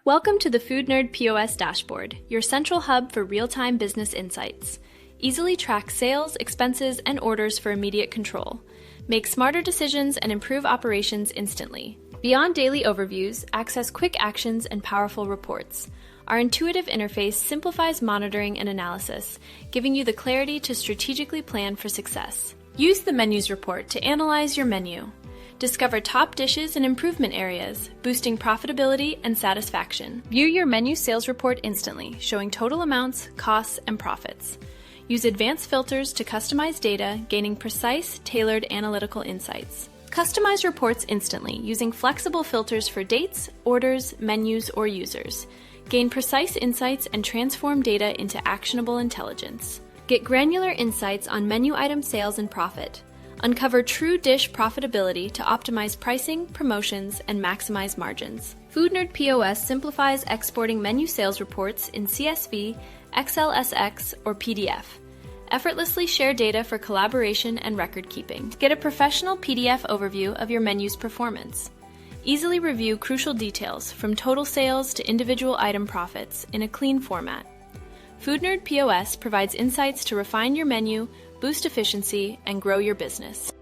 Welcome to the Foodnerd POS dashboard, your central hub for real-time business insights. Easily track sales, expenses, and orders for immediate control. Make smarter decisions and improve operations instantly. Beyond daily overviews, access quick actions and powerful reports. Our intuitive interface simplifies monitoring and analysis, giving you the clarity to strategically plan for success. Use the Menus report to analyze your menu. Discover top dishes and improvement areas, boosting profitability and satisfaction. View your menu sales report instantly, showing total amounts, costs, and profits. Use advanced filters to customize data, gaining precise, tailored analytical insights. Customize reports instantly using flexible filters for dates, orders, menus, or users. Gain precise insights and transform data into actionable intelligence. Get granular insights on menu item sales and profit. Uncover true dish profitability to optimize pricing, promotions, and maximize margins. Foodnerd POS simplifies exporting menu sales reports in CSV, XLSX, or PDF. Effortlessly share data for collaboration and record keeping. Get a professional PDF overview of your menu's performance. Easily review crucial details from total sales to individual item profits in a clean format. Foodnerd POS provides insights to refine your menu, boost efficiency, and grow your business.